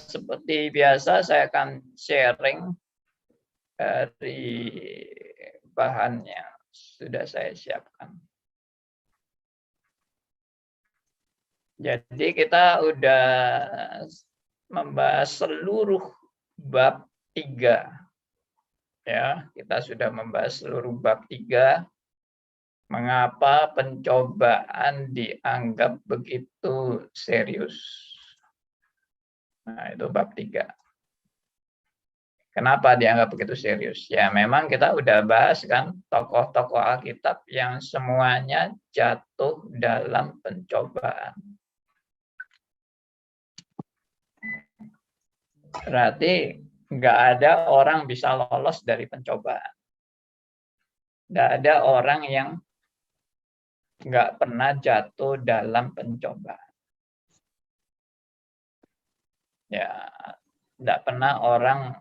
seperti biasa saya akan sharing dari bahan yang sudah saya siapkan. Jadi kita udah membahas seluruh bab 3. Ya, kita sudah membahas seluruh bab 3. Mengapa pencobaan dianggap begitu serius? Nah, itu bab 3. Kenapa dianggap begitu serius? Ya, memang kita udah bahas kan tokoh-tokoh Alkitab yang semuanya jatuh dalam pencobaan. Berarti nggak ada orang bisa lolos dari pencobaan. Nggak ada orang yang nggak pernah jatuh dalam pencobaan. Ya, nggak pernah orang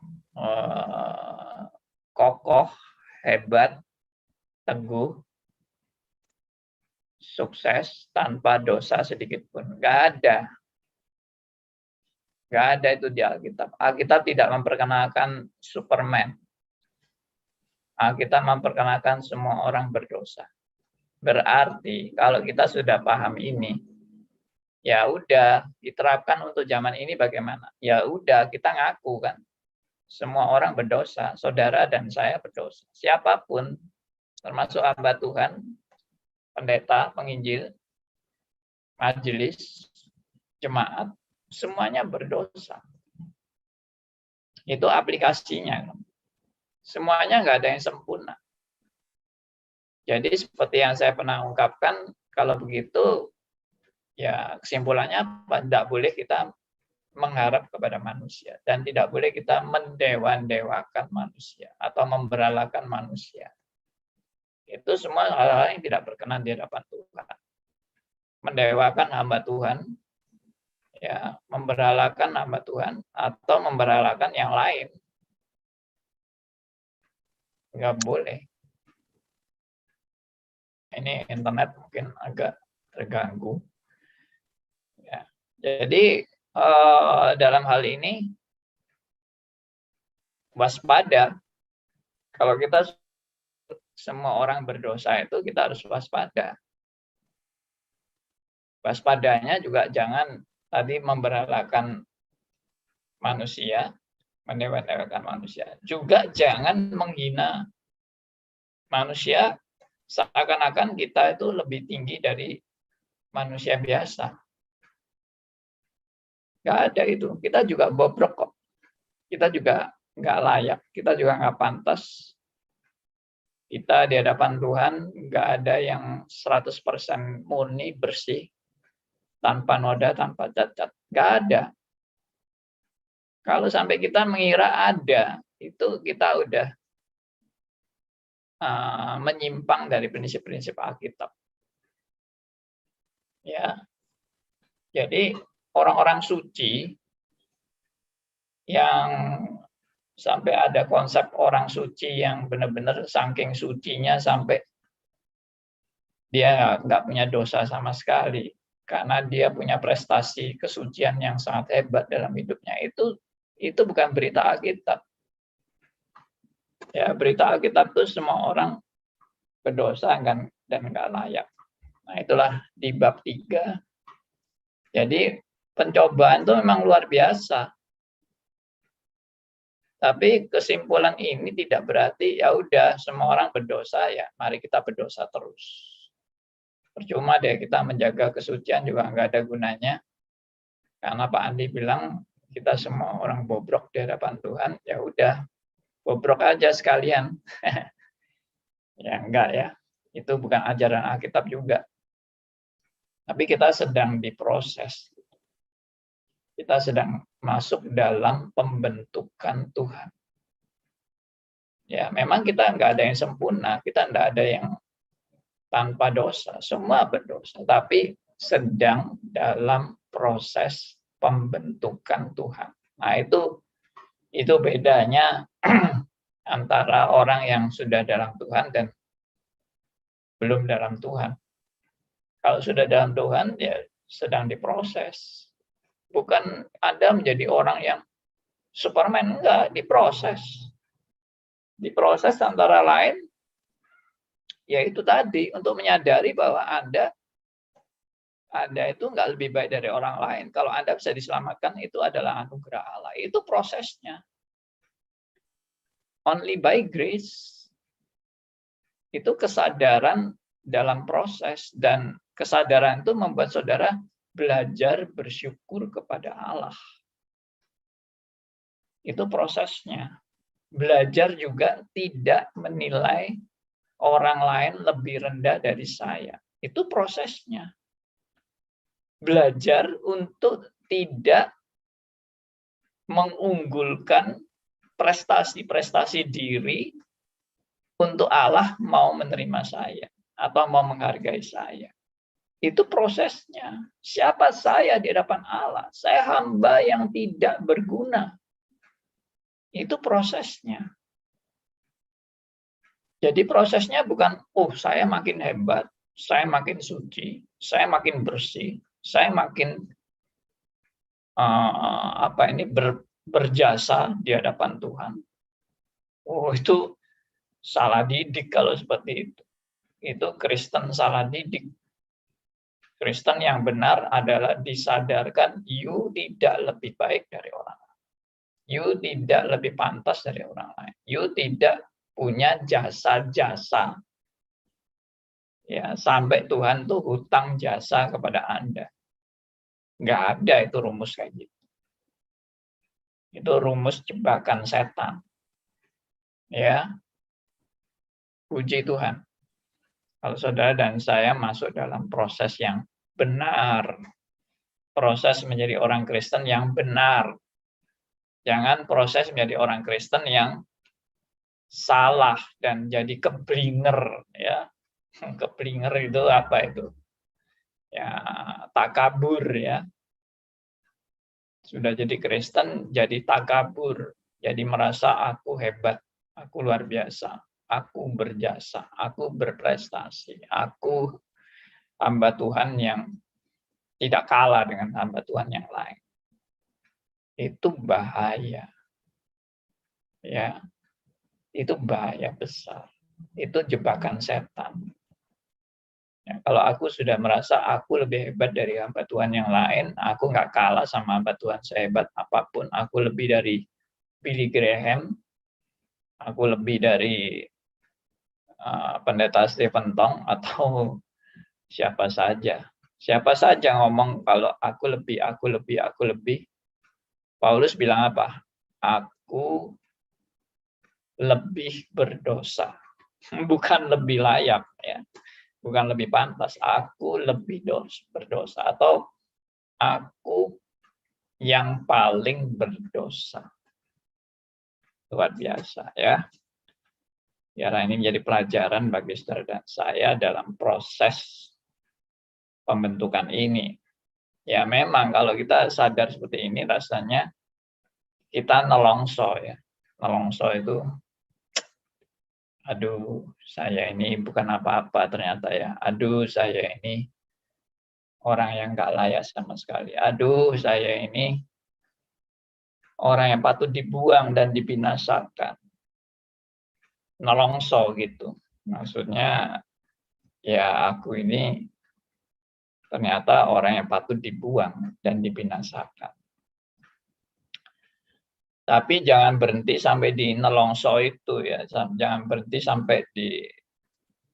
kokoh, hebat, teguh, sukses tanpa dosa sedikit pun. Nggak ada. Nggak ada itu di Alkitab. Alkitab tidak memperkenalkan Superman. Alkitab memperkenalkan semua orang berdosa. Berarti kalau kita sudah paham ini, ya udah diterapkan untuk zaman ini bagaimana? Ya udah kita ngaku kan. Semua orang berdosa, saudara dan saya berdosa. Siapapun, termasuk hamba Tuhan, pendeta, penginjil, majelis, jemaat, semuanya berdosa. Itu aplikasinya. Semuanya nggak ada yang sempurna. Jadi seperti yang saya pernah ungkapkan, kalau begitu, ya kesimpulannya apa? Tidak boleh kita mengharap kepada manusia dan tidak boleh kita mendewa-dewakan manusia atau memberalakan manusia. Itu semua hal-hal yang tidak berkenan di hadapan Tuhan. Mendewakan hamba Tuhan, ya, memberalakan hamba Tuhan atau memberalakan yang lain, nggak boleh. Ini internet mungkin agak terganggu. Ya. Jadi dalam hal ini waspada. Kalau kita semua orang berdosa itu kita harus waspada. Waspadanya juga jangan tadi memberalakan manusia, mendewa-dewakan manusia. Juga jangan menghina manusia seakan-akan kita itu lebih tinggi dari manusia biasa. Nggak ada itu. Kita juga bobrok kok. Kita juga nggak layak. Kita juga nggak pantas. Kita di hadapan Tuhan nggak ada yang 100% murni, bersih, tanpa noda, tanpa cacat. Nggak ada. Kalau sampai kita mengira ada, itu kita udah menyimpang dari prinsip-prinsip Alkitab. Ya. Jadi orang-orang suci yang sampai ada konsep orang suci yang benar-benar saking sucinya sampai dia nggak punya dosa sama sekali karena dia punya prestasi kesucian yang sangat hebat dalam hidupnya, itu bukan berita Alkitab. Ya, berita Alkitab itu semua orang berdosa dan nggak layak. Nah, itulah di bab 3. Jadi pencobaan itu memang luar biasa. Tapi kesimpulan ini tidak berarti ya udah semua orang berdosa, ya mari kita berdosa terus. Percuma deh kita menjaga kesucian juga nggak ada gunanya. Karena Pak Andi bilang kita semua orang bobrok di hadapan Tuhan, ya udah bobrok aja sekalian. Ya enggak ya. Itu bukan ajaran Alkitab juga. Tapi kita sedang diproses. Kita sedang masuk dalam pembentukan Tuhan. Ya, memang kita nggak ada yang sempurna, kita nggak ada yang tanpa dosa, semua berdosa. Tapi sedang dalam proses pembentukan Tuhan. Nah, itu bedanya antara orang yang sudah dalam Tuhan dan belum dalam Tuhan. Kalau sudah dalam Tuhan, ya sedang diproses. Bukan Anda menjadi orang yang Superman, enggak, diproses. Diproses antara lain, yaitu tadi, untuk menyadari bahwa Anda itu enggak lebih baik dari orang lain. Kalau Anda bisa diselamatkan, itu adalah anugerah Allah. Itu prosesnya. Only by grace. Itu kesadaran dalam proses, dan kesadaran itu membuat saudara belajar bersyukur kepada Allah. Itu prosesnya. Belajar juga tidak menilai orang lain lebih rendah dari saya. Itu prosesnya. Belajar untuk tidak mengunggulkan prestasi-prestasi diri untuk Allah mau menerima saya atau mau menghargai saya. Itu prosesnya. Siapa saya di hadapan Allah? Saya hamba yang tidak berguna. Itu prosesnya. Jadi prosesnya bukan, saya makin hebat, saya makin suci, saya makin bersih, saya makin berjasa di hadapan Tuhan. Itu salah didik kalau seperti itu. Itu Kristen salah didik. Kristen yang benar adalah disadarkan you tidak lebih baik dari orang lain. You tidak lebih pantas dari orang lain. You tidak punya jasa-jasa. Ya, sampai Tuhan tuh hutang jasa kepada Anda. Nggak ada itu rumus kayak gitu. Itu rumus jebakan setan. Ya, puji Tuhan. Kalau saudara dan saya masuk dalam proses yang benar, proses menjadi orang Kristen yang benar. Jangan proses menjadi orang Kristen yang salah dan jadi keblinger, ya. Keblinger itu apa itu? Ya, takabur, ya. Sudah jadi Kristen jadi takabur, jadi merasa aku hebat, aku luar biasa, aku berjasa, aku berprestasi, aku hamba Tuhan yang tidak kalah dengan hamba Tuhan yang lain. Itu bahaya. Ya. Itu bahaya besar. Itu jebakan setan. Ya, kalau aku sudah merasa aku lebih hebat dari hamba Tuhan yang lain, aku nggak kalah sama hamba Tuhan sehebat apapun, aku lebih dari Billy Graham, aku lebih dari pendeta Stephen Tong, atau siapa saja. Siapa saja ngomong kalau aku lebih, aku lebih, aku lebih. Paulus bilang apa? Aku lebih berdosa, bukan lebih layak, ya. Bukan lebih pantas, aku lebih berdosa, atau aku yang paling berdosa. Luar biasa, ya. Biar ini menjadi pelajaran bagi saudara dan saya dalam proses pembentukan ini. Ya memang kalau kita sadar seperti ini, rasanya kita nelongso, ya. Nelongso itu, aduh saya ini bukan apa-apa ternyata, ya. Aduh saya ini orang yang nggak layak sama sekali. Aduh, saya ini orang yang patut dibuang dan dibinasakan. Nelongso gitu. Maksudnya, ya aku ini ternyata orang yang patut dibuang dan dibinasakan. Tapi jangan berhenti sampai di nelongso itu, ya. Jangan berhenti sampai di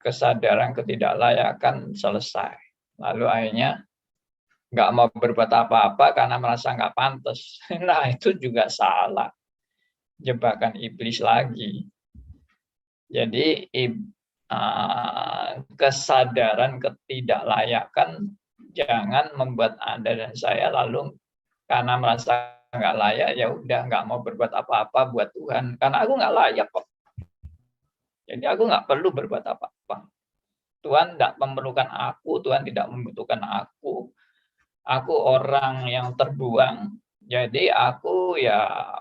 kesadaran ketidaklayakan selesai. Lalu akhirnya nggak mau berbuat apa-apa karena merasa nggak pantas. Nah, itu juga salah. Jebakan iblis lagi. Jadi kesadaran ketidaklayakan jangan membuat Anda dan saya lalu karena merasa nggak layak, ya udah nggak mau berbuat apa-apa buat Tuhan. Karena aku nggak layak kok. Jadi aku nggak perlu berbuat apa-apa. Tuhan tidak memerlukan aku, Tuhan tidak membutuhkan aku. Aku orang yang terbuang, jadi aku ya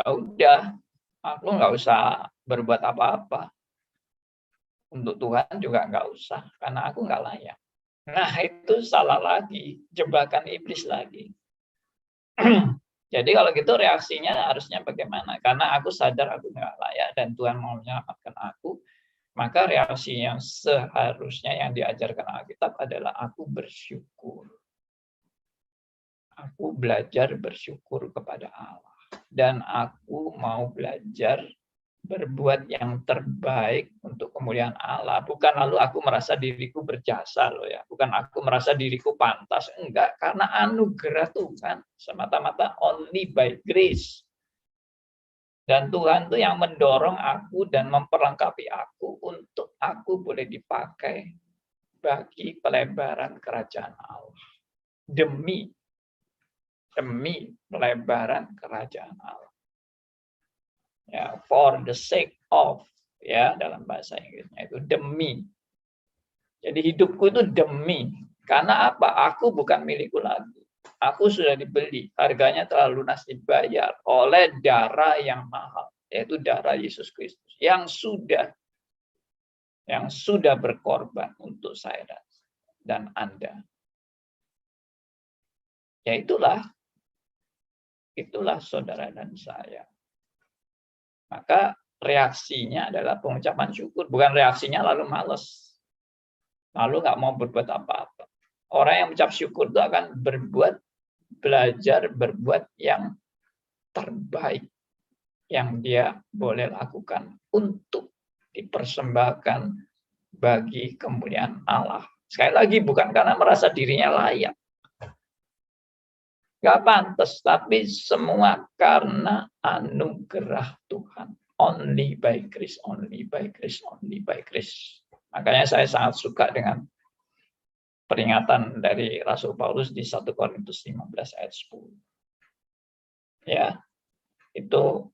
udah, aku nggak usah berbuat apa-apa. Untuk Tuhan juga nggak usah, karena aku nggak layak. Nah itu salah lagi, jebakan iblis lagi. Jadi kalau gitu reaksinya harusnya bagaimana? Karena aku sadar aku nggak layak dan Tuhan mau menyelamatkan aku, maka reaksi yang seharusnya yang diajarkan Alkitab adalah aku bersyukur. Aku belajar bersyukur kepada Allah. Dan aku mau belajar berbuat yang terbaik untuk kemuliaan Allah. Bukan lalu aku merasa diriku berjasa loh ya. Bukan aku merasa diriku pantas. Enggak, karena anugerah Tuhan semata-mata only by grace. Dan Tuhan itu yang mendorong aku dan memperlengkapi aku untuk aku boleh dipakai bagi pelebaran kerajaan Allah. Demi pelebaran kerajaan Allah. Ya, for the sake of, ya, dalam bahasa Inggrisnya itu demi. Jadi hidupku itu demi. Karena apa? Aku bukan milikku lagi. Aku sudah dibeli. Harganya telah lunas dibayar oleh darah yang mahal, yaitu darah Yesus Kristus yang sudah berkorban untuk saya dan Anda. Ya itulah saudara dan saya. Maka reaksinya adalah pengucapan syukur, bukan reaksinya lalu malas, lalu nggak mau berbuat apa-apa. Orang yang mengucap syukur itu akan belajar berbuat yang terbaik yang dia boleh lakukan untuk dipersembahkan bagi kemuliaan Allah. Sekali lagi, bukan karena merasa dirinya layak, nggak pantas, tapi semua karena anugerah Tuhan. Only by grace, only by grace, only by grace. Makanya saya sangat suka dengan peringatan dari Rasul Paulus di 1 Korintus 15 ayat 10. Ya, itu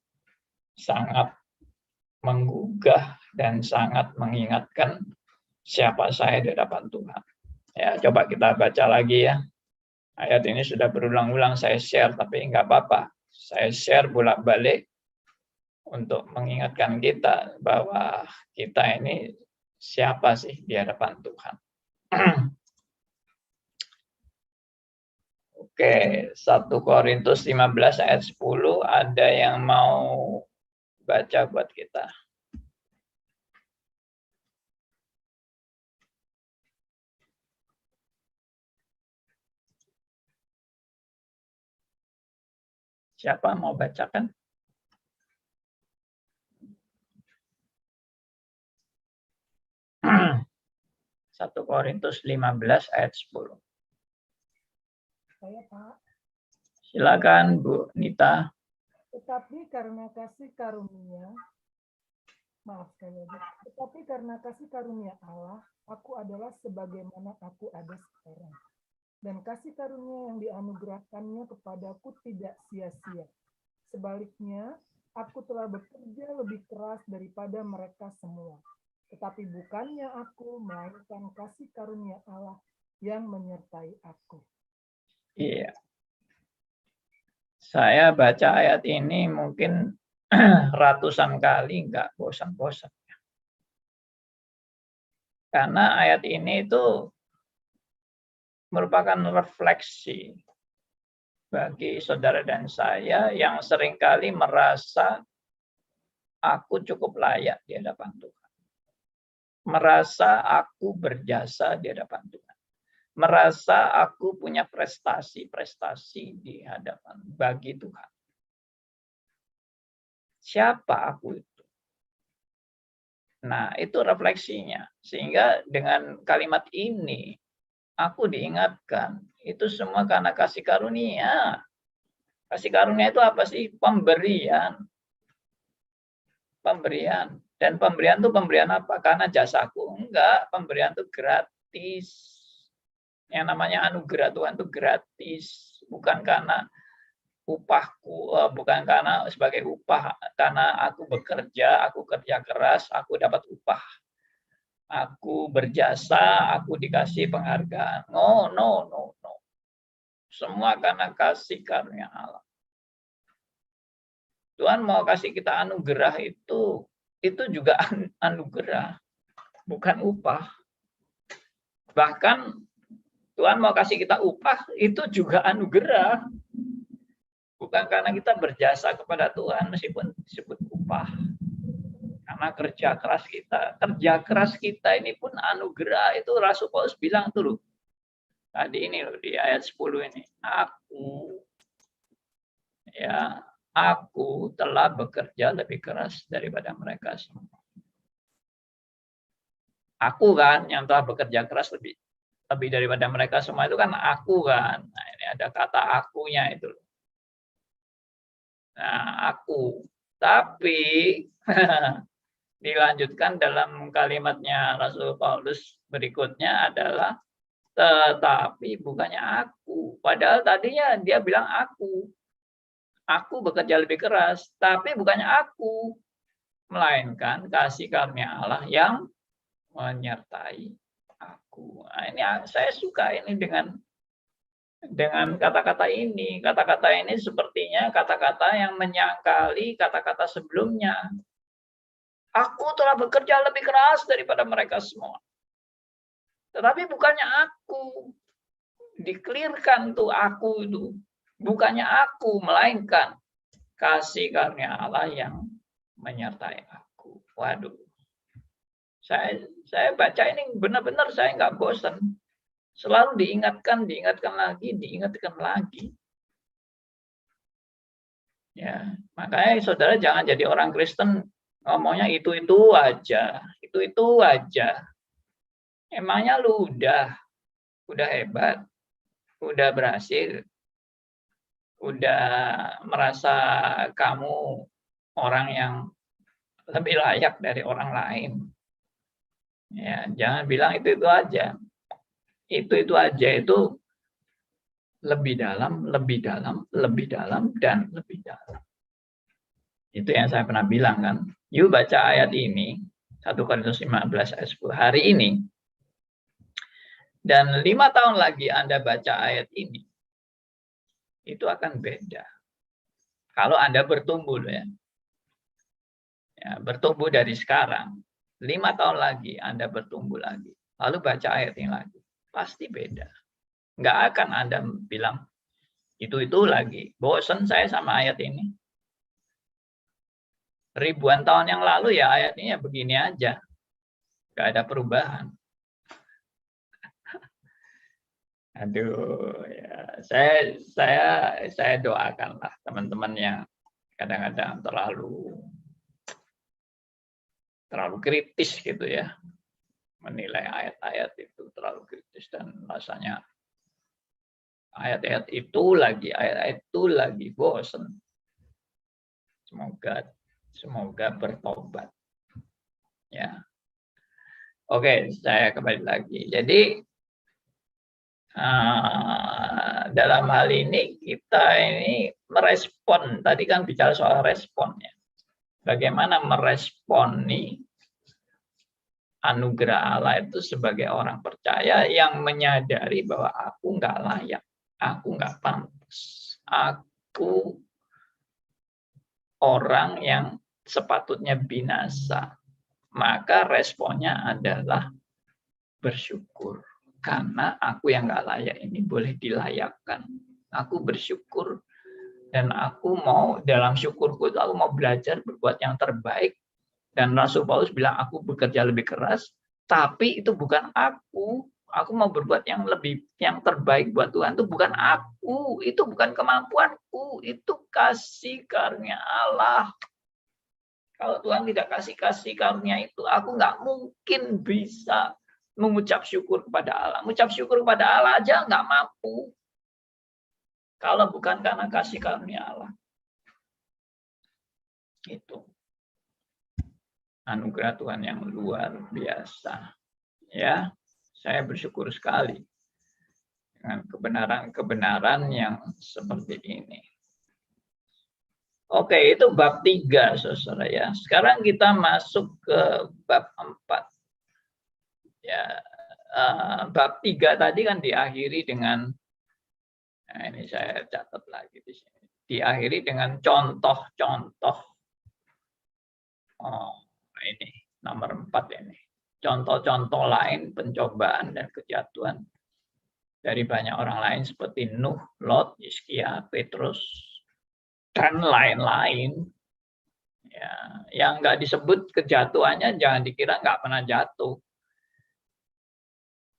sangat menggugah dan sangat mengingatkan siapa saya di hadapan Tuhan. Ya, coba kita baca lagi ya. Ayat ini sudah berulang-ulang saya share, tapi nggak apa-apa. Saya share bolak-balik untuk mengingatkan kita bahwa kita ini siapa sih di hadapan Tuhan. Oke, 1 Korintus 15 ayat 10, ada yang mau baca buat kita? Siapa mau bacakan? 1 Korintus 15 ayat 10. Saya, Pak. Silakan Bu Nita. Tetapi karena kasih karunia Allah, aku adalah sebagaimana aku ada sekarang. Dan kasih karunia yang dianugerahkannya kepadaku tidak sia-sia. Sebaliknya, aku telah bekerja lebih keras daripada mereka semua. Tetapi bukannya aku, melainkan kasih karunia Allah yang menyertai aku. Iya. Saya baca ayat ini mungkin ratusan kali, nggak bosan-bosan. Karena ayat ini itu merupakan refleksi bagi saudara dan saya yang seringkali merasa aku cukup layak di hadapan Tuhan. Merasa aku berjasa di hadapan Tuhan. Merasa aku punya prestasi-prestasi di hadapan bagi Tuhan. Siapa aku itu? Nah, itu refleksinya. Sehingga dengan kalimat ini, aku diingatkan, itu semua karena kasih karunia. Kasih karunia itu apa sih? Pemberian. Pemberian. Dan pemberian itu pemberian apa? Karena jasaku? Enggak, pemberian itu gratis. Yang namanya anugerah Tuhan itu gratis. Bukan karena upahku, bukan karena sebagai upah, karena aku bekerja, aku kerja keras, aku dapat upah. Aku berjasa, aku dikasih penghargaan. No. Semua karena kasih karunia Allah. Tuhan mau kasih kita anugerah itu juga anugerah, bukan upah. Bahkan Tuhan mau kasih kita upah, itu juga anugerah. Bukan karena kita berjasa kepada Tuhan meskipun disebut upah. Karena kerja keras kita. Kerja keras kita ini pun anugerah. Itu Rasul Paulus bilang tuh loh. Tadi ini loh di ayat 10 ini. Aku telah bekerja lebih keras daripada mereka semua. Aku kan yang telah bekerja keras lebih daripada mereka semua, itu kan aku kan. Nah, ini ada kata akunya itu. Nah, aku. Tapi dilanjutkan dalam kalimatnya Rasul Paulus berikutnya adalah tetapi bukannya aku. Padahal tadinya dia bilang aku. Aku bekerja lebih keras, tapi bukannya aku. Melainkan kasih karunia Allah yang menyertai aku. Nah, ini saya suka ini dengan kata-kata ini. Kata-kata ini sepertinya kata-kata yang menyangkali kata-kata sebelumnya. Aku telah bekerja lebih keras daripada mereka semua. Tetapi bukannya aku. Dikelirkan tuh aku itu. Bukannya aku, melainkan kasih karunia Allah yang menyertai aku. Waduh. Saya baca ini benar-benar saya nggak bosan. Selalu diingatkan lagi. Ya, makanya saudara jangan jadi orang Kristen ngomongnya itu aja. Emangnya lu udah hebat, udah berhasil, udah merasa kamu orang yang lebih layak dari orang lain. Ya, jangan bilang itu aja. Itu aja itu lebih dalam, dan lebih dalam. Itu yang saya pernah bilang kan. Yuk baca ayat ini, 1 Korintus 15 ayat 10 hari ini. Dan 5 tahun lagi Anda baca ayat ini, itu akan beda. Kalau Anda bertumbuh ya bertumbuh dari sekarang, 5 tahun lagi Anda bertumbuh lagi. Lalu baca ayat ini lagi. Pasti beda. Nggak akan Anda bilang, itu lagi. Bosan saya sama ayat ini. Ribuan tahun yang lalu ya ayat ini begini aja. Nggak ada perubahan. Aduh, ya saya doakanlah teman-teman yang kadang-kadang terlalu kritis gitu ya, menilai ayat-ayat itu terlalu kritis dan rasanya ayat-ayat itu lagi bosan. Semoga bertobat. Ya. Oke, saya kembali lagi. Jadi dalam hal ini kita ini merespon, tadi kan bicara soal respon ya. Bagaimana meresponi anugerah Allah itu sebagai orang percaya yang menyadari bahwa aku nggak layak, aku nggak pantas, aku orang yang sepatutnya binasa. Maka responnya adalah bersyukur. Karena aku yang nggak layak ini boleh dilayakkan. Aku bersyukur dan aku mau dalam syukurku itu aku mau belajar berbuat yang terbaik. Dan Rasul Paulus bilang aku bekerja lebih keras, tapi itu bukan aku. Aku mau berbuat yang terbaik buat Tuhan itu bukan aku, itu bukan kemampuanku, itu kasih karunia Allah. Kalau Tuhan tidak kasih karunia itu, aku nggak mungkin bisa mengucap syukur kepada Allah. Mengucap syukur kepada Allah aja nggak mampu. Kalau bukan karena kasih karunia Allah. Itu. Anugerah Tuhan yang luar biasa. Ya, saya bersyukur sekali dengan kebenaran-kebenaran yang seperti ini. Oke, itu bab 3, saudara ya. Sekarang kita masuk ke bab 4. Ya, bab 3 tadi kan diakhiri dengan, nah ini saya catat lagi di sini. Diakhiri dengan contoh-contoh. Oh, ini nomor 4 ini. Contoh-contoh lain pencobaan dan kejatuhan dari banyak orang lain seperti Nuh, Lot, Hizkia, Petrus, dan lain-lain. Ya, yang nggak disebut kejatuhannya jangan dikira nggak pernah jatuh.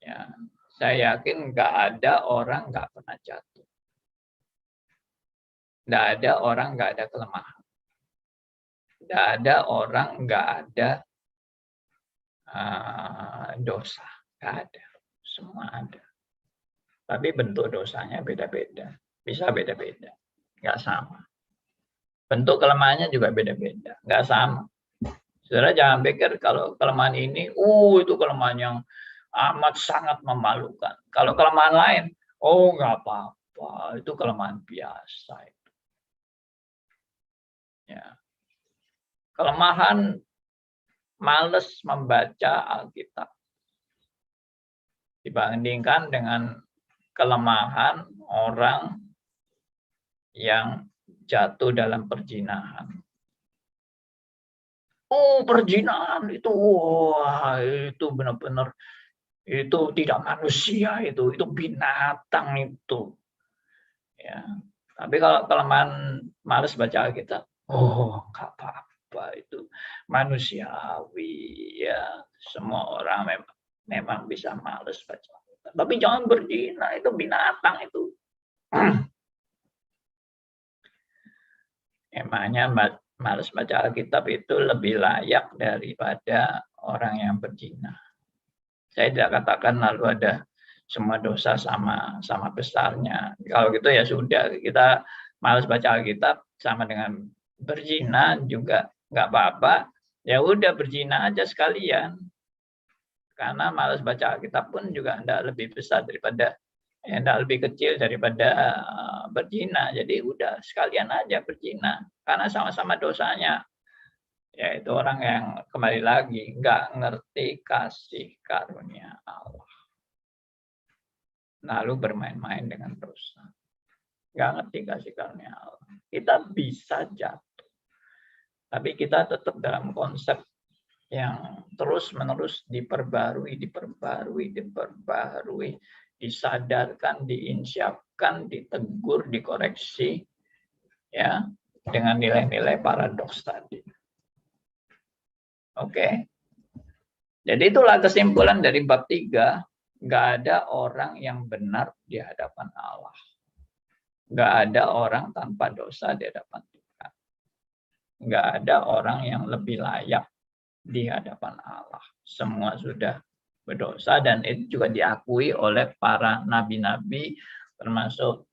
Ya, saya yakin nggak ada orang nggak pernah jatuh. Nggak ada orang nggak ada kelemahan. Nggak ada orang nggak ada dosa. Nggak ada. Semua ada. Tapi bentuk dosanya beda-beda. Bisa beda-beda. Nggak sama. Bentuk kelemahannya juga beda-beda. Nggak sama. Saudara jangan pikir kalau kelemahan ini, itu kelemahan yang amat sangat memalukan. Kalau kelemahan lain, nggak apa-apa, itu kelemahan biasa. Ya. Kelemahan males membaca Alkitab dibandingkan dengan kelemahan orang yang jatuh dalam perzinahan. Perzinahan itu, itu benar-benar itu tidak manusia, itu binatang itu. Ya. Tapi kalau kelemahan males baca Alkitab, nggak apa-apa, itu manusiawi ya. Semua orang memang bisa males baca Alkitab. Tapi jangan berzina, itu binatang itu. Emangnya males baca Alkitab itu lebih layak daripada orang yang berzina. Saya tidak katakan lalu ada semua dosa sama besarnya. Kalau gitu ya sudah, kita malas baca Alkitab sama dengan berzina juga nggak apa-apa. Ya udah berzina aja sekalian. Karena malas baca Alkitab pun juga tidak lebih besar daripada, tidak lebih kecil daripada berzina. Jadi udah sekalian aja berzina. Karena sama-sama dosanya. Yaitu orang yang kembali lagi nggak ngerti kasih karunia Allah. Lalu bermain-main dengan dosa. Nggak ngerti kasih karunia Allah. Kita bisa jatuh. Tapi kita tetap dalam konsep yang terus-menerus diperbarui, disadarkan, diinsyafkan, ditegur, dikoreksi, ya, dengan nilai-nilai paradoks tadi. Oke. Jadi itulah kesimpulan dari bab 3. Nggak ada orang yang benar di hadapan Allah. Nggak ada orang tanpa dosa di hadapan Tuhan. Nggak ada orang yang lebih layak di hadapan Allah. Semua sudah berdosa dan itu juga diakui oleh para nabi-nabi, termasuk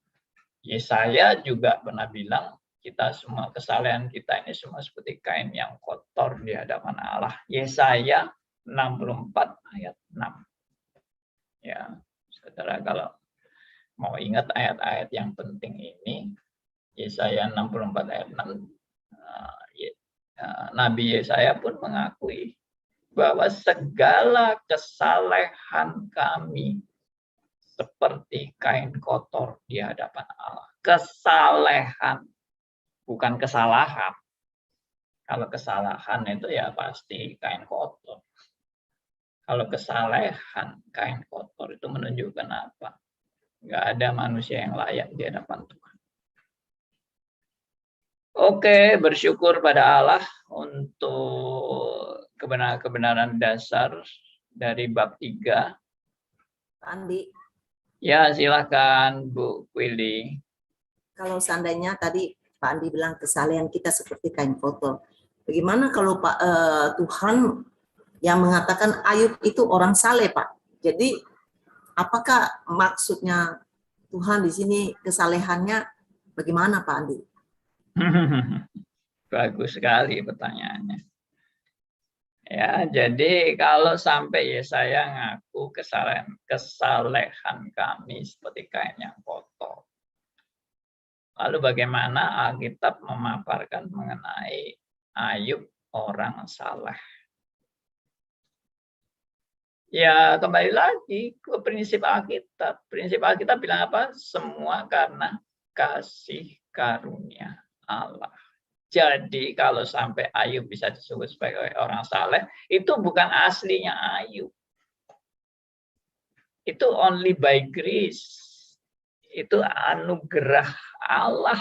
Yesaya juga pernah bilang, kita semua kesalahan kita ini semua seperti kain yang kotor di hadapan Allah. Yesaya 64 ayat 6. Ya, saudara kalau mau ingat ayat-ayat yang penting ini, Yesaya 64 ayat 6, Nabi Yesaya pun mengakui bahwa segala kesalehan kami seperti kain kotor di hadapan Allah. Kesalehan, bukan kesalahan. Kalau kesalahan itu ya pasti kain kotor. Kalau kesalehan, kain kotor itu menunjukkan apa? Nggak ada manusia yang layak di hadapan Tuhan. Oke, bersyukur pada Allah untuk kebenaran dasar dari bab 3. Pak Andi. Ya, silakan Bu Willy. Kalau seandainya tadi Pak Andi bilang kesalehan kita seperti kain kotor. Bagaimana kalau Pak Tuhan yang mengatakan Ayub itu orang saleh, Pak? Jadi apakah maksudnya Tuhan di sini kesalehannya bagaimana, Pak Andi? Bagus sekali pertanyaannya. Ya, jadi kalau sampai Yesaya ngaku kesalehan kami seperti kain yang kotor. Lalu bagaimana Alkitab memaparkan mengenai Ayub orang saleh? Ya, kembali lagi ke prinsip Alkitab. Prinsip Alkitab bilang apa? Semua karena kasih karunia Allah. Jadi kalau sampai Ayub bisa disebut sebagai orang saleh, itu bukan aslinya Ayub. Itu only by grace. Itu anugerah Allah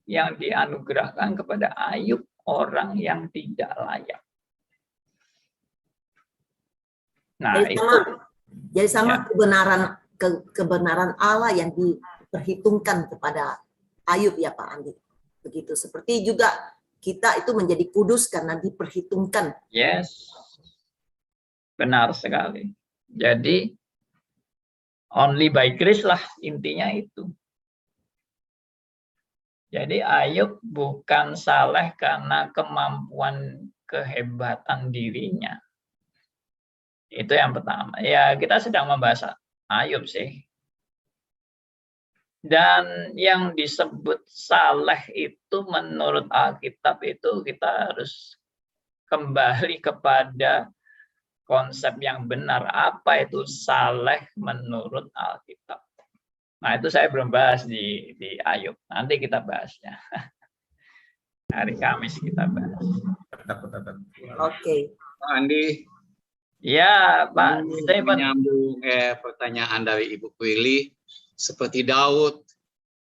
yang dianugerahkan kepada Ayub, orang yang tidak layak. Nah, jadi sama ya. kebenaran Allah yang diperhitungkan kepada Ayub ya Pak Andi. Begitu. Seperti juga kita itu menjadi kudus karena diperhitungkan. Yes. Benar sekali. Jadi only by grace lah intinya itu. Jadi Ayub bukan saleh karena kemampuan kehebatan dirinya. Itu yang pertama. Ya, kita sedang membahas Ayub sih. Dan yang disebut saleh itu menurut Alkitab itu kita harus kembali kepada konsep yang benar. Apa itu saleh menurut Alkitab? Nah, itu saya belum bahas di Ayub. Nanti kita bahasnya. Hari Kamis kita bahas. Oke. Pak Andi. Ya, Pak. Saya menyambung pertanyaan dari Ibu Prilly. Seperti Daud,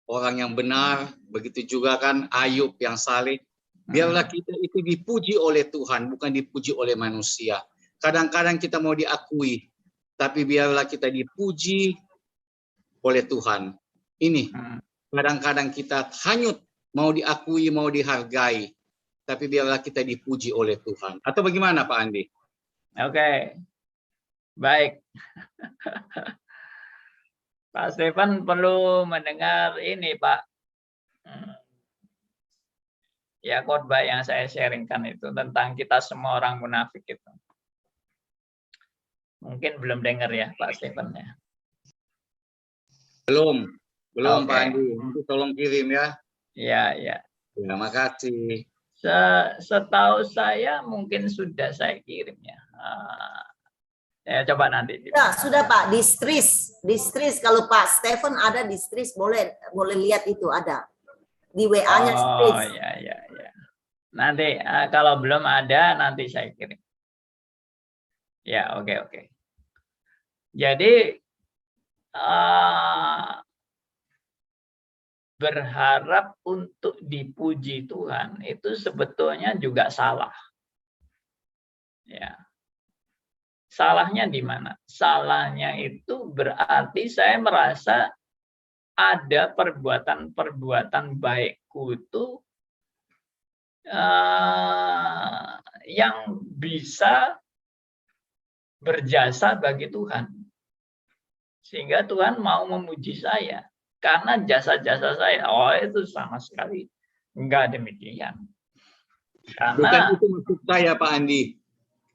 orang yang benar, begitu juga kan Ayub yang saleh. Biarlah kita itu dipuji oleh Tuhan, bukan dipuji oleh manusia. Kadang-kadang kita mau diakui, tapi biarlah kita dipuji oleh Tuhan. Ini kadang-kadang kita hanyut, mau diakui, mau dihargai, tapi biarlah kita dipuji oleh Tuhan. Atau bagaimana Pak Andi? Oke, baik. Pak Stefan perlu mendengar ini, Pak. Ya, khotbah yang saya sharingkan itu tentang kita semua orang munafik itu. Mungkin belum dengar ya, Pak Stefan ya. Belum Okay. Pak Andi. Nanti tolong kirim ya. Ya. Terima kasih. Setahu saya mungkin sudah saya kirim ya. Ya, coba nanti. Ya, sudah Pak, distris kalau Pak Stefan ada distris boleh lihat itu ada di WA-nya. Oh ya. Nanti kalau belum ada nanti saya kirim. Ya, oke. Jadi berharap untuk dipuji Tuhan itu sebetulnya juga salah. Ya. Salahnya di mana? Salahnya itu berarti saya merasa ada perbuatan-perbuatan baikku itu yang bisa berjasa bagi Tuhan. Sehingga Tuhan mau memuji saya. Karena jasa-jasa saya. Oh, itu sama sekali enggak demikian. Bukan itu maksud saya Pak Andi.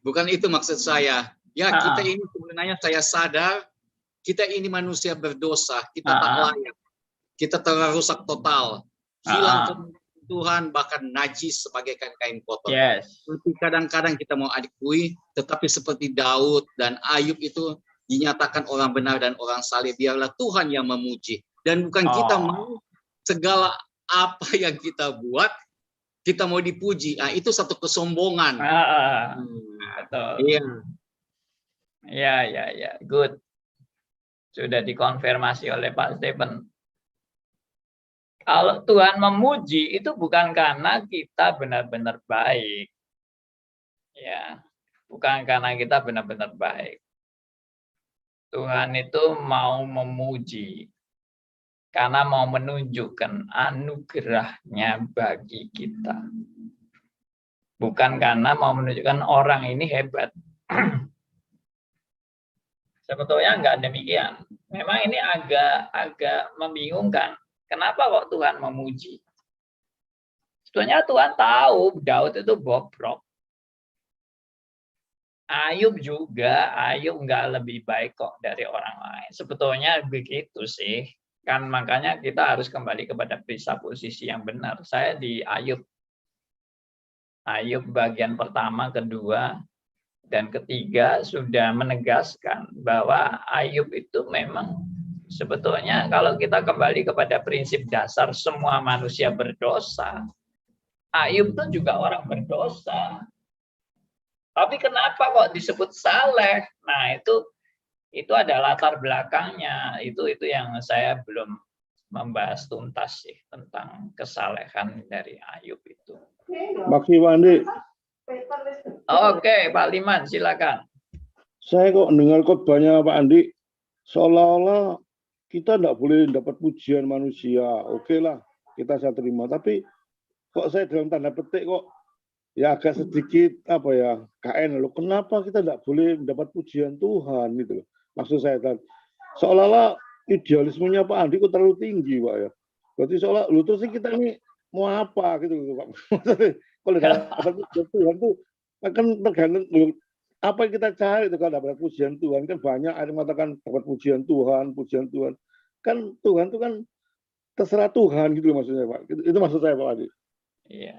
Bukan itu maksud saya. Ya, kita ini sebenarnya saya sadar kita ini manusia berdosa, kita tak layak. Kita telah rusak total. Hilang Tuhan, bahkan najis sebagai kain kotor. Yes. Tapi kadang-kadang kita mau akui, tetapi seperti Daud dan Ayub itu dinyatakan orang benar dan orang saleh. Biarlah Tuhan yang memuji. Dan bukan kita mau segala apa yang kita buat, kita mau dipuji. Nah, itu satu kesombongan. Betul. Iya. Ya. Good. Sudah dikonfirmasi oleh Pak Stephen. Kalau Tuhan memuji itu bukan karena kita benar-benar baik. Ya. Bukan karena kita benar-benar baik. Tuhan itu mau memuji karena mau menunjukkan anugerahnya bagi kita. Bukan karena mau menunjukkan orang ini hebat. Sebetulnya enggak demikian. Memang ini agak membingungkan. Kenapa kok Tuhan memuji? Sebetulnya Tuhan tahu Daud itu bobrok. Ayub juga, Ayub enggak lebih baik kok dari orang lain. Sebetulnya begitu sih. Kan makanya kita harus kembali kepada posisi yang benar. Saya di Ayub bagian pertama, kedua, dan ketiga sudah menegaskan bahwa Ayub itu memang sebetulnya kalau kita kembali kepada prinsip dasar semua manusia berdosa, Ayub itu juga orang berdosa. Tapi kenapa kok disebut saleh? Nah, itu ada latar belakangnya. Itu yang saya belum membahas tuntas sih tentang kesalehan dari Ayub itu. Makasih Pak Andi. Oke, Pak Liman, silakan. Saya kok dengar khotbahnya Pak Andi, seolah-olah kita tidak boleh dapat pujian manusia. Oke lah, kita saya terima. Tapi kok saya dalam tanda petik kok ya agak sedikit apa ya KN loh. Kenapa kita tidak boleh mendapat pujian Tuhan gitu loh. Maksud saya kan seolah-olah idealismenya Pak Andi kok terlalu tinggi Pak ya. Berarti seolah lu terus kita ini mau apa gitu loh Pak. Kalau dapat pujian Tuhan tuh akan tergantung apa yang kita cari itu kalau dapat pujian Tuhan kan banyak ada yang mengatakan dapat pujian Tuhan kan Tuhan itu kan terserah Tuhan gitu loh maksudnya Pak. Itu maksud saya Pak Adi. Iya.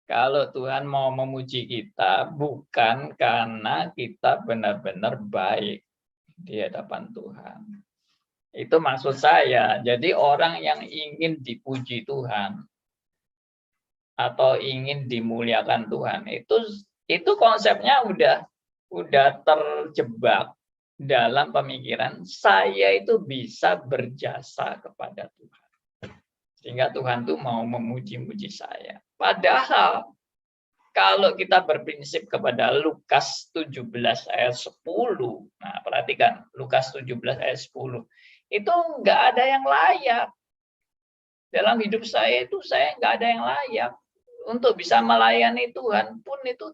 Kalau Tuhan mau memuji kita bukan karena kita benar-benar baik di hadapan Tuhan. Itu maksud saya. Jadi orang yang ingin dipuji Tuhan atau ingin dimuliakan Tuhan itu konsepnya udah terjebak dalam pemikiran saya itu bisa berjasa kepada Tuhan. Sehingga Tuhan tuh mau memuji-muji saya. Padahal kalau kita berprinsip kepada Lukas 17 ayat 10, nah perhatikan Lukas 17 ayat 10, itu nggak ada yang layak. Dalam hidup saya itu saya nggak ada yang layak. Untuk bisa melayani Tuhan pun itu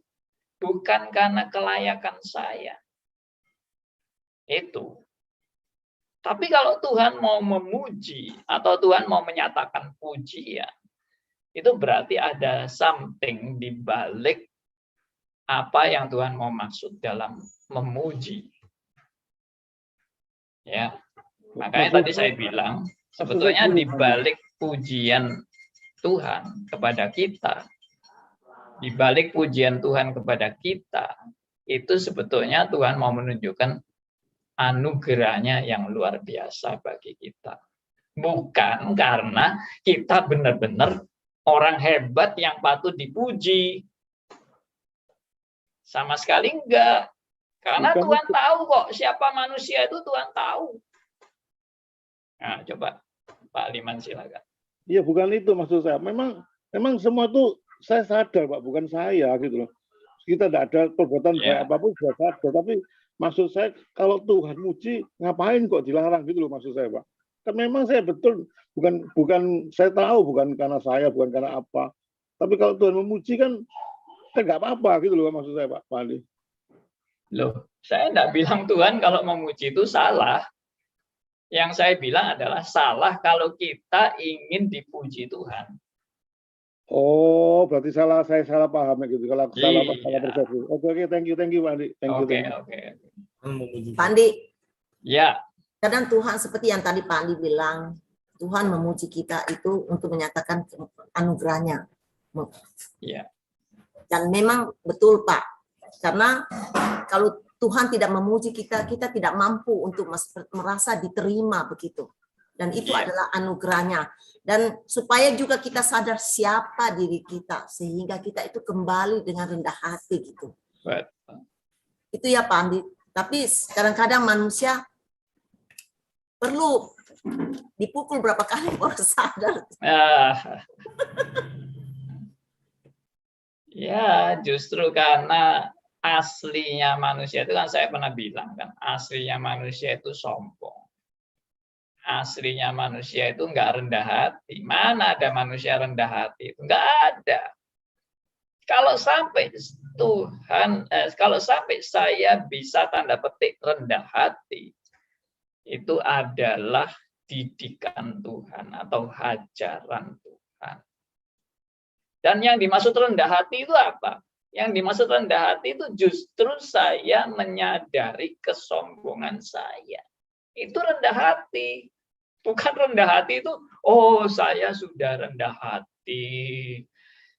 bukan karena kelayakan saya. Itu. Tapi kalau Tuhan mau memuji atau Tuhan mau menyatakan pujian, itu berarti ada something di balik apa yang Tuhan mau maksud dalam memuji. Ya. Makanya tadi saya bilang, sebetulnya di balik pujian Tuhan kepada kita, di balik pujian Tuhan kepada kita, itu sebetulnya Tuhan mau menunjukkan anugerahnya yang luar biasa bagi kita. Bukan karena kita benar-benar orang hebat yang patut dipuji. Sama sekali enggak. Karena Bukan Tuhan itu. tahu kok siapa manusia itu Tuhan tahu. Nah, coba Pak Liman silakan. Iya bukan itu maksud saya. Memang semua itu saya sadar Pak, bukan saya gitu loh. Kita tidak ada perbuatan baik apapun sudah sadar. Tapi maksud saya kalau Tuhan muji ngapain kok dilarang gitu loh maksud saya Pak. Kan memang saya betul bukan saya tahu bukan karena saya bukan karena apa. Tapi kalau Tuhan memuji kan nggak apa-apa gitu loh maksud saya Pak Andi. Loh, saya tidak bilang Tuhan kalau memuji itu salah. Yang saya bilang adalah salah kalau kita ingin dipuji Tuhan. Oh, berarti saya salah paham gitu. Kalau aku salah persepsi. Oke, thank you Pak Andi. Oke. Pak Andi, Ya. kadang Tuhan seperti yang tadi Pak Andi bilang, Tuhan memuji kita itu untuk menyatakan anugerahnya. Ya. Dan memang betul Pak, karena kalau Tuhan tidak memuji kita, kita tidak mampu untuk merasa diterima begitu. Dan itu adalah anugerahnya. Dan supaya juga kita sadar siapa diri kita, sehingga kita itu kembali dengan rendah hati gitu. Betul. Itu ya Pak Andi. Tapi kadang-kadang manusia perlu dipukul berapa kali baru sadar. Ya, justru karena aslinya manusia itu kan saya pernah bilang kan, aslinya manusia itu sombong. Aslinya manusia itu enggak rendah hati. Mana ada manusia rendah hati? Enggak ada. Kalau sampai kalau sampai saya bisa tanda petik rendah hati, itu adalah didikan Tuhan atau ajaran Tuhan. Dan yang dimaksud rendah hati itu apa? Yang dimaksud rendah hati itu justru saya menyadari kesombongan saya. Itu rendah hati. Bukan rendah hati itu, oh saya sudah rendah hati,